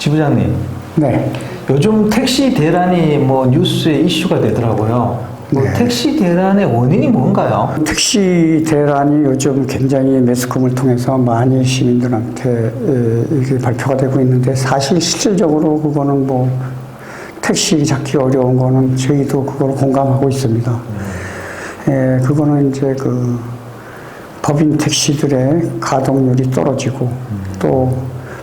지부장님, 네. 요즘 택시 대란이 뭐 뉴스에 이슈가 되더라고요. 뭐 네. 택시 대란의 원인이 뭔가요? 택시 대란이 요즘 굉장히 매스컴을 통해서 많이 시민들한테 이게 발표가 되고 있는데, 사실 실질적으로 그거는 뭐 택시 잡기 어려운 거는 저희도 그걸 공감하고 있습니다. 그거는 이제 그 법인 택시들의 가동률이 떨어지고, 또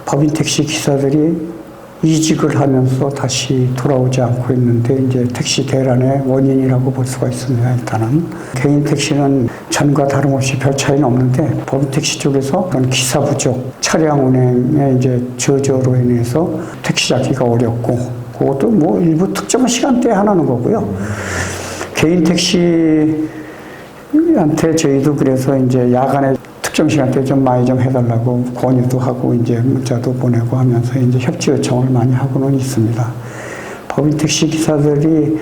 법인 택시 기사들이 이직을 하면서 다시 돌아오지 않고 있는데, 이제 택시 대란의 원인이라고 볼 수가 있습니다. 일단은 개인 택시는 전과 다름없이 별 차이는 없는데, 법인 택시 쪽에서 그런 기사 부족, 차량 운행의 이제 저조로 인해서 택시 잡기가 어렵고, 그것도 뭐 일부 특정한 시간대에 하나는 거고요. 개인 택시한테 저희도 그래서 이제 야간에 특정 시간대에 좀 많이 좀 해달라고 권유도 하고, 이제 문자도 보내고 하면서 이제 협조 요청을 많이 하고는 있습니다. 법인 택시 기사들이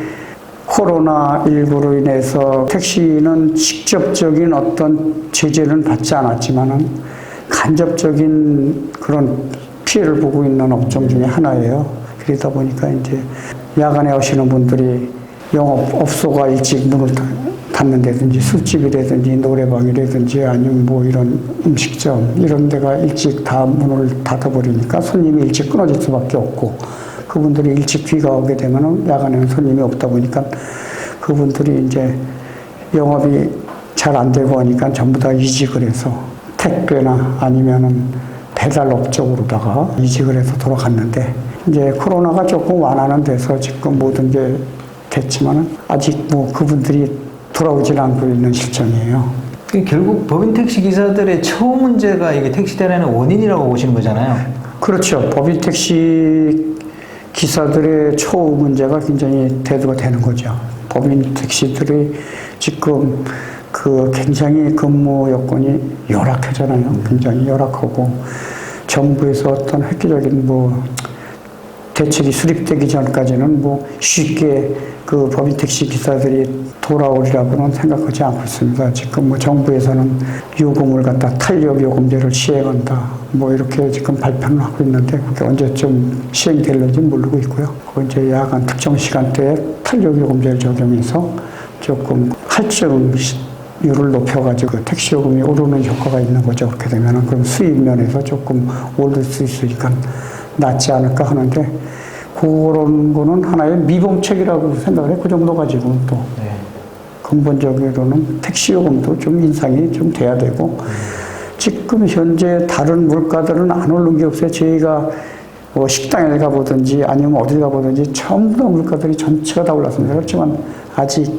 코로나19로 인해서 택시는 직접적인 어떤 제재는 받지 않았지만은 간접적인 그런 피해를 보고 있는 업종 중에 하나예요. 그러다 보니까 이제 야간에 오시는 분들이 영업소가 일찍 문을 닫는다든지, 술집이라든지 노래방이라든지 아니면 뭐 이런 음식점 이런 데가 일찍 다 문을 닫아버리니까 손님이 일찍 끊어질 수밖에 없고, 그분들이 일찍 귀가오게 되면은 야간에는 손님이 없다 보니까 그분들이 이제 영업이 잘 안 되고 하니까 전부 다 이직을 해서 택배나 아니면은 배달업 쪽으로다가 이직을 해서 돌아갔는데, 이제 코로나가 조금 완화는 돼서 지금 모든 게 됐지만은 아직 뭐 그분들이 돌아오질 않고 있는 실정이에요. 결국 법인 택시 기사들의 처우 문제가 이게 택시 대란의 원인이라고 보시는 거잖아요. 그렇죠. 법인 택시 기사들의 처우 문제가 굉장히 대두가 되는 거죠. 법인 택시들이 지금 그 굉장히 근무 여건이 열악하잖아요. 굉장히 열악하고, 정부에서 어떤 획기적인 뭐 대책이 수립되기 전까지는 뭐 쉽게 그 법인 택시 기사들이 돌아오리라고는 생각하지 않고 있습니다. 지금 뭐 정부에서는 요금을 갖다 탄력 요금제를 시행한다, 뭐 이렇게 지금 발표를 하고 있는데, 그게 언제쯤 시행될는지 모르고 있고요. 그 이제 야간 특정 시간대에 탄력 요금제를 적용해서 조금 할증률을 높여가지고 택시 요금이 오르는 효과가 있는 거죠. 그렇게 되면은 그럼 수입 면에서 조금 오를 수 있으니까 낫지 않을까 하는데, 그런 거는 하나의 미봉책이라고 생각을 해. 그 정도 가지고는 또 근본적으로는 택시 요금도 좀 인상이 좀 돼야 되고, 지금 현재 다른 물가들은 안 오른 게 없어요. 저희가 뭐 식당에 가보든지 아니면 어디 가보든지 전부 다 물가들이 전체가 다 올랐습니다. 그렇지만 아직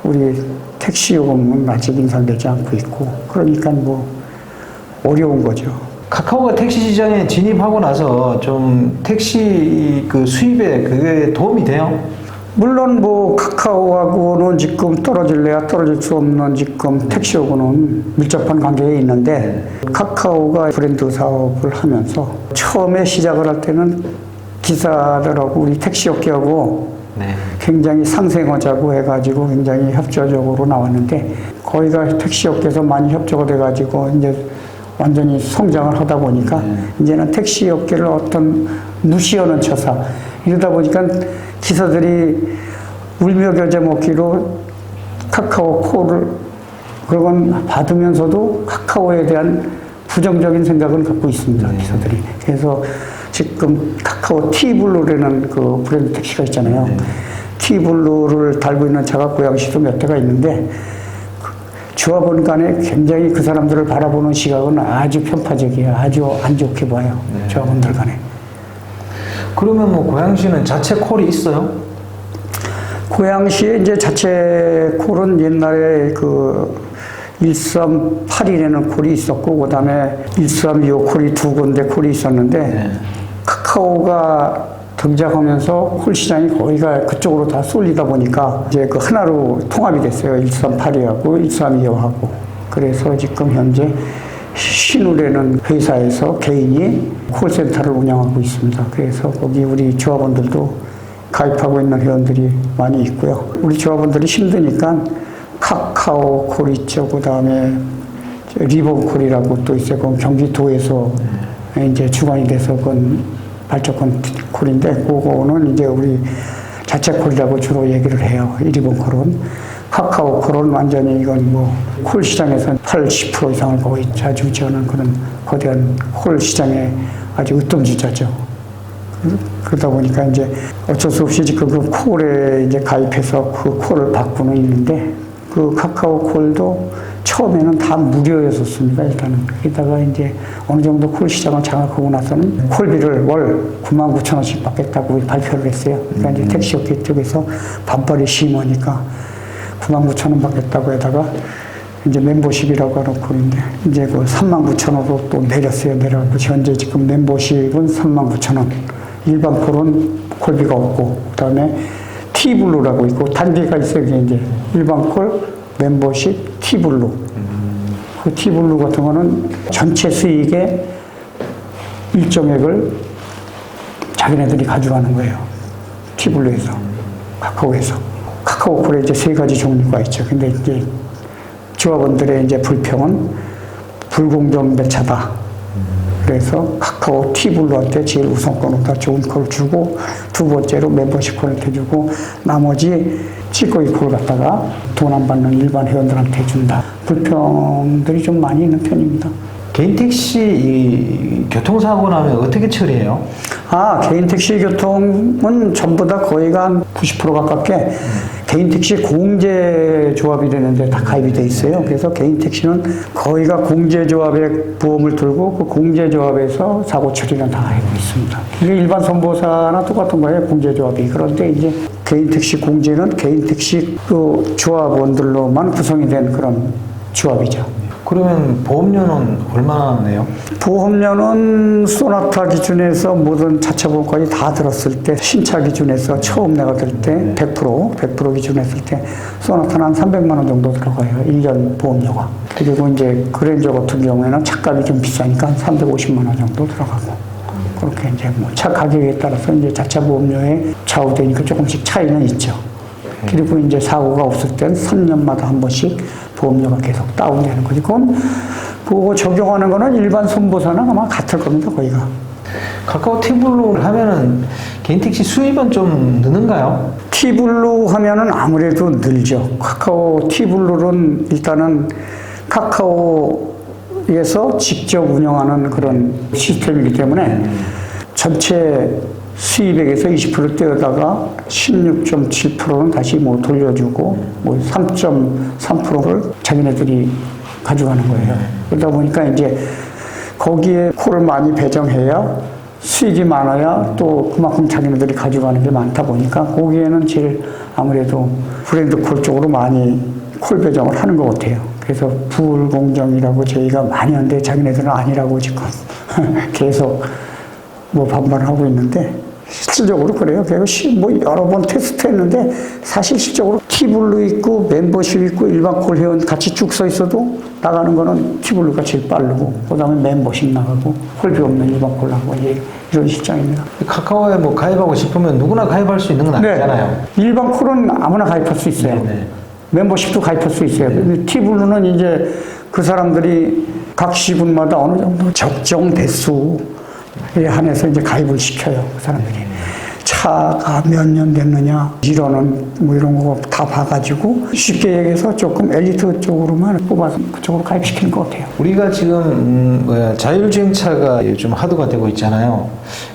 우리 택시 요금은 아직 인상되지 않고 있고, 그러니까 뭐 어려운 거죠. 카카오가 택시 시장에 진입하고 나서 좀 택시 그 수입에 그게 도움이 돼요? 물론 뭐 카카오하고는 지금 떨어질래야 떨어질 수 없는 지금 택시하고는 밀접한 관계에 있는데, 카카오가 브랜드 사업을 하면서 처음에 시작을 할 때는 기사들하고 우리 택시업계하고 굉장히 상생하자고 해가지고 굉장히 협조적으로 나왔는데, 거기가 택시업계에서 많이 협조가 돼가지고 이제 완전히 성장을 하다 보니까 이제는 택시업계를 어떤 무시하는 처사, 이러다 보니까 기사들이 울며 겨자 먹기로 카카오 콜을 그건 받으면서도 카카오에 대한 부정적인 생각을 갖고 있습니다. 기사들이. 그래서 지금 카카오 티블루라는 그 브랜드 택시가 있잖아요. 티블루를 달고 있는 차가 고양시도 몇 대가 있는데, 조합원 간에 굉장히 그 사람들을 바라보는 시각은 아주 편파적이에요. 아주 안 좋게 봐요. 조합원들 간에. 그러면 뭐 고양시는 자체 콜이 있어요? 고양시에 이제 자체 콜은 옛날에 그 1381에는 콜이 있었고, 그 다음에 1325 콜이 두 군데 콜이 있었는데, 카카오가 등장하면서 콜 시장이 거의가 그쪽으로 다 쏠리다 보니까 이제 그 하나로 통합이 됐어요. 1382하고 1325하고. 그래서 지금 현재 신우라는 회사에서 개인이 콜센터를 운영하고 있습니다. 그래서 거기 우리 조합원들도 가입하고 있는 회원들이 많이 있고요. 우리 조합원들이 힘드니까 카카오 콜 있죠. 그 다음에 리본콜이라고 또 있어요. 그건 경기도에서 이제 주관이 돼서 그건 발전권 콜인데 그거는 이제 우리 자체 콜이라고 주로 얘기를 해요. 1, 2번 콜은. 카카오 콜은 완전히 이건 뭐 콜 시장에서 80% 이상을 거의 차지하는 그런 거대한 콜 시장의 아주 으뜸주자죠. 그러다 보니까 이제 어쩔 수 없이 지금 그 콜에 이제 가입해서 그 콜을 받고는 있는데 그 카카오 콜도 처음에는 다 무료였었습니다. 일단은. 게다가 이제 어느 정도 콜 시장을 장악하고 나서는 콜비를 월 99,000원씩 받겠다고 발표를 했어요. 그러니까 이제 택시업계 쪽에서 반발이 심하니까 99,000원 받겠다고 해다가 이제 멤버십이라고 하놓고 이제 그 39,000원으로 또 내렸어요. 내려가고 현재 지금 멤버십은 39,000원. 일반 콜은 콜비가 없고, 그 다음에 T블루라고 있고, 단계가 있어요. 이제 일반 콜, 멤버십, T블루. 그 T블루 같은 거는 전체 수익의 일정액을 자기네들이 가져가는 거예요. T블루에서, 카카오에서. 카카오 콜에 이제 3가지 종류가 있죠. 근데 이제 조합원들의 이제 불평은 불공정 매차다. 그래서 카카오 T블루한테 제일 우선권으로 다 좋은 콜을 주고, 두 번째로 멤버십 콜을 해주고, 나머지 찌꺼기 콜을 갖다가 돈 안 받는 일반 회원들한테 준다. 불평들이 좀 많이 있는 편입니다. 개인 택시 이 교통사고 나면 어떻게 처리해요? 개인 택시 교통은 전부 다 거의가 한 90% 가깝게 개인 택시 공제조합이라는 데 다 가입이 돼 있어요. 그래서 개인 택시는 거의가 공제조합에 보험을 들고 그 공제조합에서 사고 처리는 다 하고 있습니다. 이게 일반 선보사나 똑같은 거예요, 공제조합이. 그런데 이제 개인 택시 공제는 개인 택시 그 조합원들로만 구성이 된 그런 조합이죠. 그러면 보험료는 얼마나 내요? 보험료는 소나타 기준에서 모든 자체 보험까지 다 들었을 때, 신차 기준에서 처음 내가 들 때 100% 기준 했을 때 소나타는 한 300만 원 정도 들어가요. 1년 보험료가. 그리고 이제 그랜저 같은 경우에는 차값이 좀 비싸니까 한 350만 원 정도 들어가고. 그렇게 이제 뭐 차 가격에 따라서 이제 자체 보험료에 좌우되니까 조금씩 차이는 있죠. 그리고 이제 사고가 없을 땐 3년마다 한 번씩 보험료가 계속 다운되는 거지. 그거 적용하는 거는 일반 선보사나 아마 같을 겁니다, 거기가. 카카오 T블루 하면은 개인 택시 수입은 좀 느는가요? T블루 하면은 아무래도 늘죠. 카카오 T블루는 일단은 카카오에서 직접 운영하는 그런 시스템이기 때문에 전체 수입액에서 20% 떼어다가 16.7%는 다시 뭐 돌려주고 뭐 3.3%를 자기네들이 가져가는 거예요. 그러다 보니까 이제 거기에 콜을 많이 배정해야 수익이 많아야 또 그만큼 자기네들이 가져가는 게 많다 보니까 거기에는 제일 아무래도 브랜드 콜 쪽으로 많이 콜 배정을 하는 것 같아요. 그래서 불공정이라고 저희가 많이 하는데 자기네들은 아니라고 지금 계속 뭐 반발하고 있는데 실질적으로 그래요. 그래서 뭐 여러 번 테스트했는데 사실 실적으로 T블루 있고 멤버십 있고 일반 콜 회원 같이 쭉 서 있어도 나가는 거는 T블루가 제일 빠르고 그다음에 멤버십 나가고 콜비 없는 일반 콜 나가고 이런 실정입니다. 카카오에 뭐 가입하고 싶으면 누구나 가입할 수 있는 건 아니잖아요. 네. 일반 콜은 아무나 가입할 수 있어요. 네네. 멤버십도 가입할 수 있어요. 근데 T블루는 이제 그 사람들이 각 시군마다 어느 정도 적정 대수에 한해서 이제 가입을 시켜요. 그 사람들이. 차가 몇 년 됐느냐, 이러는 뭐 이런 거 다 봐가지고 쉽게 얘기해서 조금 엘리트 쪽으로만 뽑아서 그쪽으로 가입시키는 것 같아요. 우리가 지금 자율주행차가 요즘 하도가 되고 있잖아요.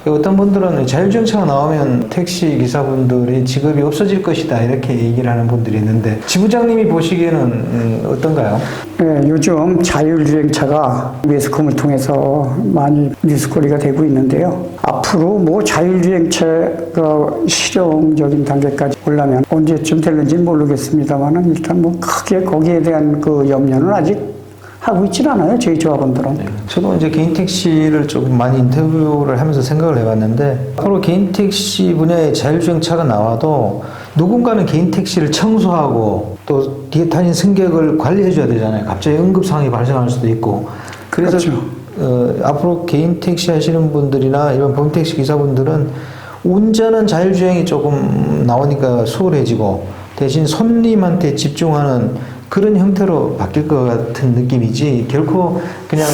어떤 분들은 자율주행차가 나오면 택시 기사분들이 직업이 없어질 것이다 이렇게 얘기를 하는 분들이 있는데 지부장님이 보시기에는 어떤가요? 네, 요즘 자율주행차가 매스컴을 통해서 많이 뉴스거리가 되고 있는데요. 앞으로 뭐 자율주행차가 실용적인 단계까지 올라면 언제쯤 될는지 모르겠습니다만은 일단 뭐 크게 거기에 대한 그 염려는 아직 하고 있진 않아요. 저희 조합원들은. 네. 저도 이제 개인 택시를 조금 많이 인터뷰를 하면서 생각을 해봤는데 앞으로 개인 택시 분야의 자율주행차가 나와도 누군가는 개인 택시를 청소하고 또 뒤에 타는 승객을 관리해줘야 되잖아요. 갑자기 응급 상황이 발생할 수도 있고. 그래서 그렇죠. 앞으로 개인 택시 하시는 분들이나 이런 보험택시 기사분들은 운전은 자율주행이 조금 나오니까 수월해지고 대신 손님한테 집중하는 그런 형태로 바뀔 것 같은 느낌이지 결코 그냥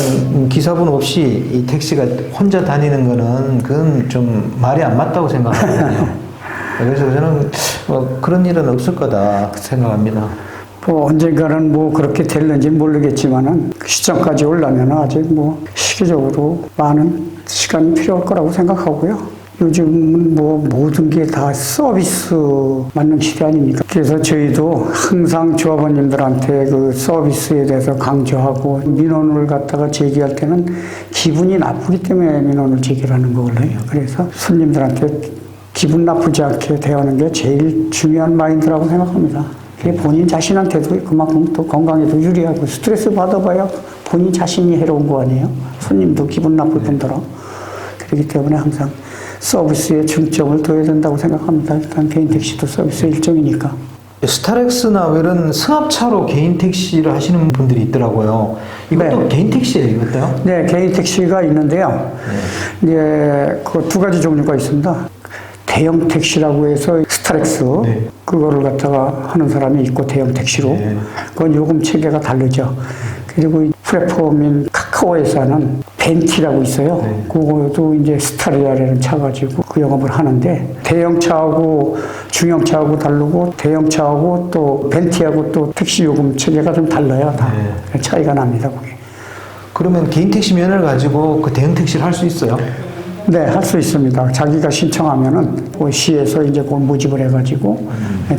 기사분 없이 이 택시가 혼자 다니는 거는 그건 좀 말이 안 맞다고 생각하거든요. 그래서 저는 그런 일은 없을 거다 생각합니다. 뭐 언젠가는 뭐 그렇게 될는지 모르겠지만은 그 시점까지 오려면 아직 뭐 시기적으로 많은 시간이 필요할 거라고 생각하고요. 요즘은 뭐 모든 게 다 서비스 맞는 시대 아닙니까? 그래서 저희도 항상 조합원님들한테 그 서비스에 대해서 강조하고 민원을 갖다가 제기할 때는 기분이 나쁘기 때문에 민원을 제기하는 거거든요. 그래서 손님들한테 기분 나쁘지 않게 대하는 게 제일 중요한 마인드라고 생각합니다. 그게 본인 자신한테도 그만큼 또 건강에도 유리하고 스트레스 받아봐야 본인 자신이 해로운 거 아니에요? 손님도 기분 나쁠 뿐더러. 그렇기 때문에 항상 서비스에 중점을 둬야 된다고 생각합니다. 일단 개인 택시도 서비스의 일종이니까. 스타렉스나 이런 승합차로 개인 택시를 하시는 분들이 있더라고요. 이것도 네. 개인 택시예요, 이것도요? 네, 개인 택시가 있는데요. 이제 그 두 가지 종류가 있습니다. 대형 택시라고 해서 스타렉스 네. 그거를 갖다가 하는 사람이 있고 대형 택시로 네. 그건 요금 체계가 다르죠. 그리고 플랫폼인 카카오에서 하는 벤티라고 있어요. 네. 그것도 이제 스타리아라는 차 가지고 그 영업을 하는데 대형차하고 중형차하고 다르고 대형차하고 또 벤티하고 또 택시 요금 체계가 좀 달라요. 다 차이가 납니다. 그게. 그러면 개인 택시 면허를 가지고 그 대형 택시를 할 수 있어요? 네, 할 수 있습니다. 자기가 신청하면은 그 시에서 이제 그걸 모집을 해가지고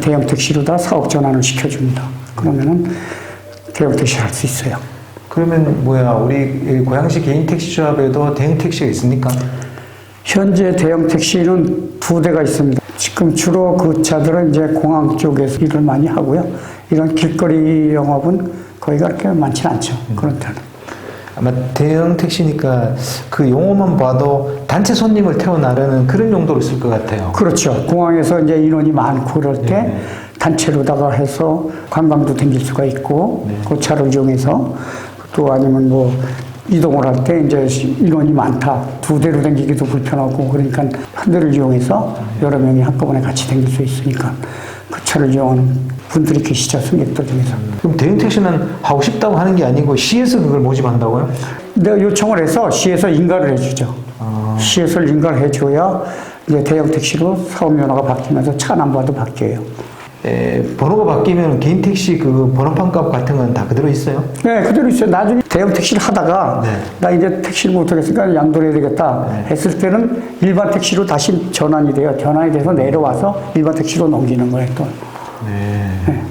대형 택시로 다 사업 전환을 시켜줍니다. 그러면은 대형 택시를 할 수 있어요. 그러면 우리 고양시 개인 택시 조합에도 대형 택시가 있습니까? 현재 대형 택시는 2대가 있습니다. 지금 주로 그 차들은 이제 공항 쪽에서 일을 많이 하고요. 이런 길거리 영업은 거의 그렇게 많지는 않죠. 그런 데는. 아마 대형 택시니까 그 용어만 봐도 단체 손님을 태워나르는 그런 용도로 쓸 것 같아요. 그렇죠. 공항에서 이제 인원이 많고 그럴 때 단체로다가 해서 관광도 다닐 수가 있고 그 차를 이용해서 또 아니면 뭐 이동을 할 때 이제 인원이 많다. 2대로 다니기도 불편하고 그러니까 한 대를 이용해서 여러 명이 한꺼번에 같이 다닐 수 있으니까 그 차를 이용하는 분들이 계시죠. 승객들 중에서. 그럼 대형 택시는 하고 싶다고 하는 게 아니고 시에서 그걸 모집한다고요? 내가 요청을 해서 시에서 인가를 해주죠. 시에서 인가를 해줘야 이제 대형 택시로 사업면허가 바뀌면서 차 넘버도 바뀌어요. 번호가 바뀌면 개인 택시 그 번호판 값 같은 건 다 그대로 있어요? 네, 그대로 있어요. 나중에 대형 택시를 하다가 네. 나 이제 택시를 못하겠으니까 양도를 해야 되겠다 했을 때는 일반 택시로 다시 전환이 돼요. 전환이 돼서 내려와서 일반 택시로 넘기는 거예요, 또. 네.